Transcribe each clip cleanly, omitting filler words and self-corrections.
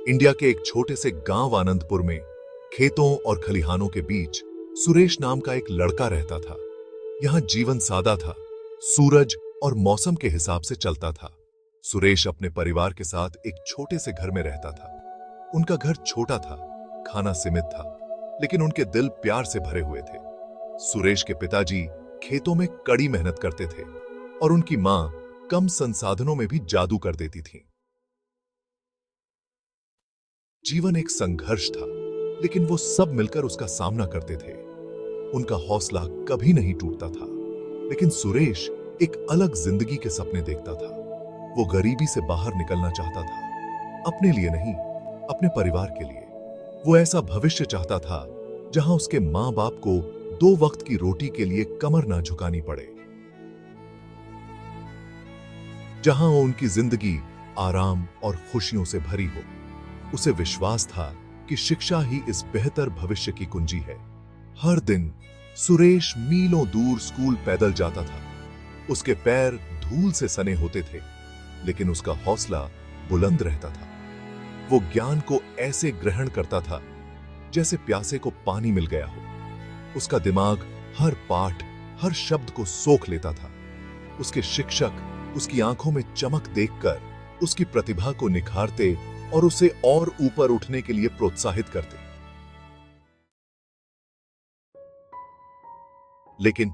India के एक छोटे से गांव आनंदपुर में खेतों और खलिहानों के बीच सुरेश नाम का एक लड़का रहता था। यहां जीवन सादा था, सूरज और मौसम के हिसाब से चलता था। सुरेश अपने परिवार के साथ एक छोटे से घर में रहता था। उनका घर छोटा था, खाना सीमित था, लेकिन उनके दिल प्यार से भरे हुए थे। सुरेश के पिताजी खेतों में कड़ी मेहनत करते थे और उनकी मां कम संसाधनों में भी जादू कर देती थी। जीवन एक संघर्ष था, लेकिन वो सब मिलकर उसका सामना करते थे। उनका हौसला कभी नहीं टूटता था। लेकिन सुरेश एक अलग जिंदगी के सपने देखता था। वो गरीबी से बाहर निकलना चाहता था, अपने लिए नहीं, अपने परिवार के लिए। वो ऐसा भविष्य चाहता था जहां उसके मां बाप को 2 वक्त की रोटी के लिए कमर ना झुकानी पड़े, जहां उनकी जिंदगी आराम और खुशियों से भरी हो। उसे विश्वास था कि शिक्षा ही इस बेहतर भविष्य की कुंजी है। हर दिन सुरेश मीलों दूर स्कूल पैदल जाता था। उसके पैर धूल से सने होते थे, लेकिन उसका हौसला बुलंद रहता था। वो ज्ञान को ऐसे ग्रहण करता था जैसे प्यासे को पानी मिल गया हो। उसका दिमाग हर पाठ, हर शब्द को सोख लेता था। उसके शिक्षक उसकी आंखों में चमक देखकर उसकी प्रतिभा को निखारते और उसे और ऊपर उठने के लिए प्रोत्साहित करते। लेकिन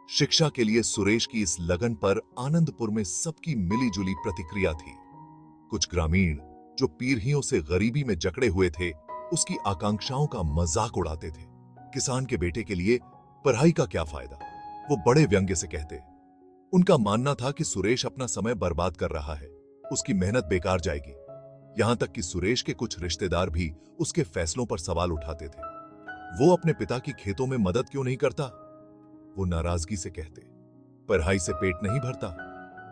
शिक्षा के लिए सुरेश की इस लगन पर आनंदपुर में सबकी मिलीजुली प्रतिक्रिया थी। कुछ ग्रामीण जो पीढ़ियों से गरीबी में जकड़े हुए थे, उसकी आकांक्षाओं का मजाक उड़ाते थे। किसान के बेटे के लिए पढ़ाई का क्या फायदा, वो बड़े व्यंग्य से कहते। उनका मानना था कि सुरेश अपना समय बर्बाद कर रहा है, उसकी मेहनत बेकार जाएगी। यहां तक कि सुरेश के कुछ रिश्तेदार भी उसके फैसलों पर सवाल उठाते थे। वो अपने पिता की खेतों में मदद क्यों नहीं करता, वो नाराजगी से कहते। पढ़ाई से पेट नहीं भरता।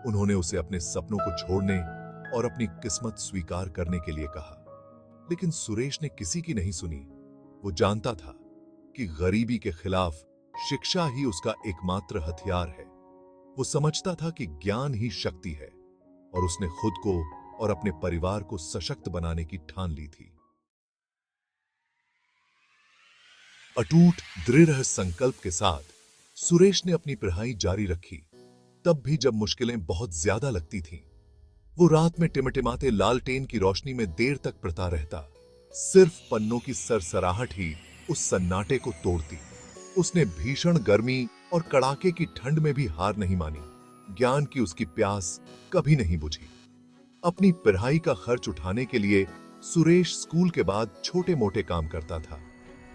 उन्होंने उसे अपने सपनों को छोड़ने और अपनी किस्मत स्वीकार करने के लिए कहा, लेकिन सुरेश ने किसी की नहीं सुनी। वो जानता था कि गरीबी के खिलाफ शिक्षा ही उसका एकमात्र हथियार है। वो समझता था कि ज्ञान ही शक्ति है, और उसने खुद को और अपने परिवार को सशक्त बनाने की ठान ली थी। अटूट दृढ़ संकल्प के साथ सुरेश ने अपनी पढ़ाई जारी रखी, तब भी जब मुश्किलें बहुत ज्यादा लगती थीं। वो रात में टिमटिमाते लालटेन की रोशनी में देर तक पढ़ता रहता। सिर्फ पन्नों की सरसराहट ही उस सन्नाटे को तोड़ती। उसने भीषण गर्मी और कड़ाके की ठंड में भी हार नहीं मानी। ज्ञान की उसकी प्यास कभी नहीं बुझी। अपनी पढ़ाई का खर्च उठाने के लिए सुरेश स्कूल के बाद छोटे मोटे काम करता था।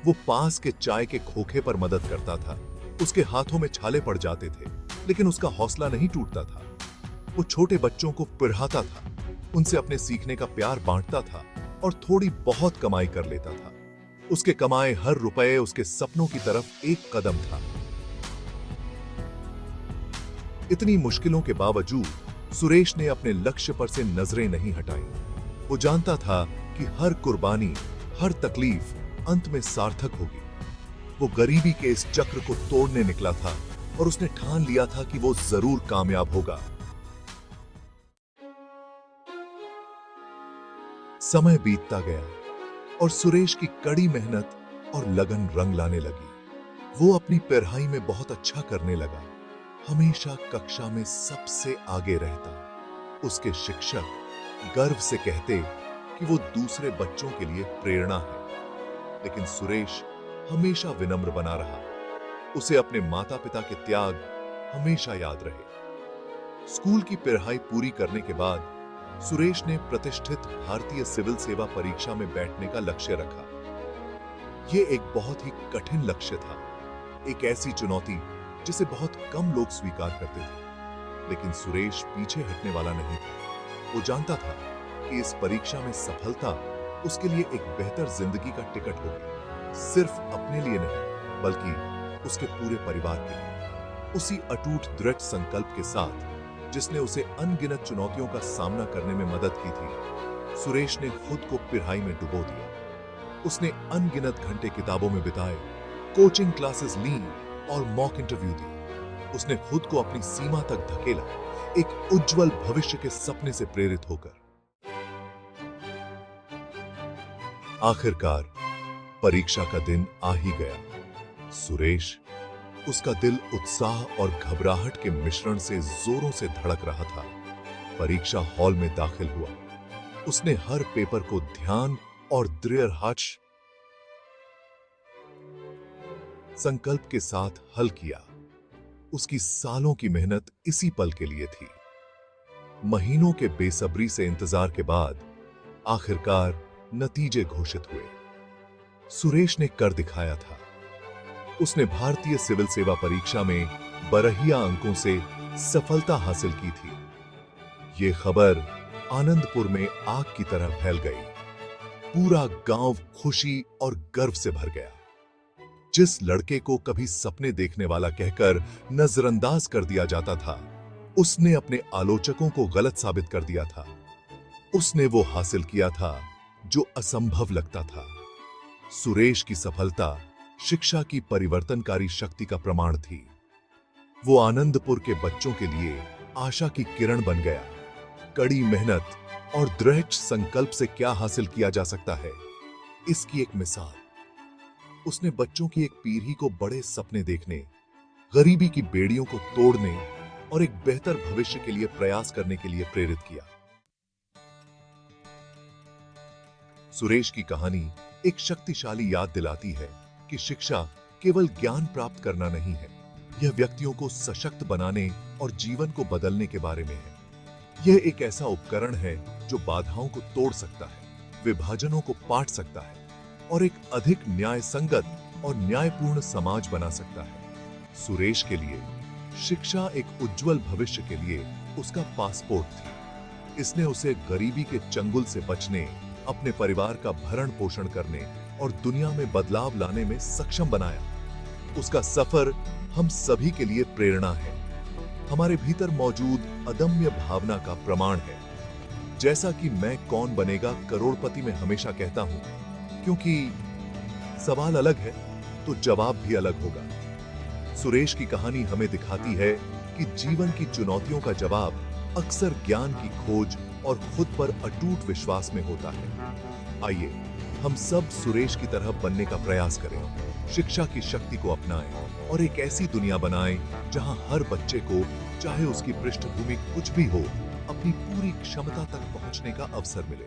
वो पास के चाय के खोखे पर मदद करता था। उसके हाथों में छाले पड़ जाते थे, लेकिन उसका हौसला नहीं टूटता था। वो छोटे बच्चों को पढ़ाता था, उनसे अपने सीखने का प्यार बांटता था और थोड़ी बहुत कमाई कर लेता था। उसके कमाए हर रुपए उसके सपनों की तरफ एक कदम था। इतनी मुश्किलों के बावजूद सुरेश ने अपने लक्ष्य पर से नजरें नहीं हटाई। वो जानता था कि हर कुर्बानी, हर तकलीफ अंत में सार्थक होगी। वो गरीबी के इस चक्र को तोड़ने निकला था और उसने ठान लिया था कि वो जरूर कामयाब होगा। समय बीतता गया और सुरेश की कड़ी मेहनत और लगन रंग लाने लगी। वो अपनी पढ़ाई में बहुत अच्छा करने लगा, हमेशा कक्षा में सबसे आगे रहता। उसके शिक्षक गर्व से कहते कि वो दूसरे बच्चों के लिए प्रेरणा है। लेकिन सुरेश हमेशा विनम्र बना रहा। उसे अपने माता पिता के त्याग हमेशा याद रहे। स्कूल की पढ़ाई पूरी करने के बाद सुरेश ने प्रतिष्ठित भारतीय सिविल सेवा परीक्षा में बैठने का लक्ष्य रखा। यह एक बहुत ही कठिन लक्ष्य था, एक ऐसी चुनौती जिसे बहुत कम लोग स्वीकार करते थे। लेकिन सुरेश पीछे हटने वाला नहीं था। वो जानता था कि इस परीक्षा में सफलता उसके लिए एक बेहतर जिंदगी का टिकट होगी, सिर्फ अपने लिए नहीं बल्कि उसके पूरे परिवार के लिए। उसी अटूट दृढ़ संकल्प के साथ जिसने उसे अनगिनत चुनौतियों का सामना करने में मदद की थी, सुरेश ने खुद को पढ़ाई में डुबो दिया। उसने अनगिनत घंटे किताबों में बिताए, कोचिंग क्लासेस ली और मॉक इंटरव्यू दी। उसने खुद को अपनी सीमा तक धकेला, एक उज्जवल भविष्य के सपने से प्रेरित होकर। आखिरकार परीक्षा का दिन आ ही गया। सुरेश, उसका दिल उत्साह और घबराहट के मिश्रण से जोरों से धड़क रहा था। परीक्षा हॉल में दाखिल हुआ। उसने हर पेपर को ध्यान और दृढ़ संकल्प के साथ हल किया। उसकी सालों की मेहनत इसी पल के लिए थी। महीनों के बेसब्री से इंतजार के बाद आखिरकार नतीजे घोषित हुए। सुरेश ने कर दिखाया था। उसने भारतीय सिविल सेवा परीक्षा में बरहिया अंकों से सफलता हासिल की थी। यह खबर आनंदपुर में आग की तरह फैल गई। पूरा गांव खुशी और गर्व से भर गया। जिस लड़के को कभी सपने देखने वाला कहकर नजरअंदाज कर दिया जाता था, उसने अपने आलोचकों को गलत साबित कर दिया था। उसने वो हासिल किया था जो असंभव लगता था। सुरेश की सफलता शिक्षा की परिवर्तनकारी शक्ति का प्रमाण थी। वो आनंदपुर के बच्चों के लिए आशा की किरण बन गया। कड़ी मेहनत और दृढ़ संकल्प से क्या हासिल किया जा सकता है, इसकी एक मिसाल। उसने बच्चों की एक पीढ़ी को बड़े सपने देखने, गरीबी की बेड़ियों को तोड़ने और एक बेहतर भविष्य के लिए प्रयास करने के लिए प्रेरित किया। सुरेश की कहानी एक शक्तिशाली याद दिलाती है कि शिक्षा केवल ज्ञान प्राप्त करना नहीं है, यह व्यक्तियों को सशक्त बनाने और जीवन को बदलने के बारे में है। यह एक ऐसा उपकरण है जो बाधाओं को तोड़ सकता है, विभाजनों को पाट सकता है और एक अधिक न्याय संगत और न्यायपूर्ण समाज बना सकता है। सुरेश के लिए शिक्षा एक उज्जवल भविष्य के लिए उसका पासपोर्ट थी। इसने उसे गरीबी के चंगुल से बचने, अपने परिवार का भरण पोषण करने और दुनिया में बदलाव लाने में सक्षम बनाया। उसका सफर हम सभी के लिए प्रेरणा है, हमारे भीतर मौजूद अदम्य भावना का प्रमाण है। जैसा कि मैं कौन बनेगा करोड़पति में हमेशा कहता हूं, क्योंकि सवाल अलग है तो जवाब भी अलग होगा। सुरेश की कहानी हमें दिखाती है कि जीवन की चुनौतियों का जवाब अक्सर ज्ञान की खोज और खुद पर अटूट विश्वास में होता है। आइए हम सब सुरेश की तरह बनने का प्रयास करें, शिक्षा की शक्ति को अपनाएं और एक ऐसी दुनिया बनाएं जहां हर बच्चे को, चाहे उसकी पृष्ठभूमि कुछ भी हो, अपनी पूरी क्षमता तक पहुंचने का अवसर मिले।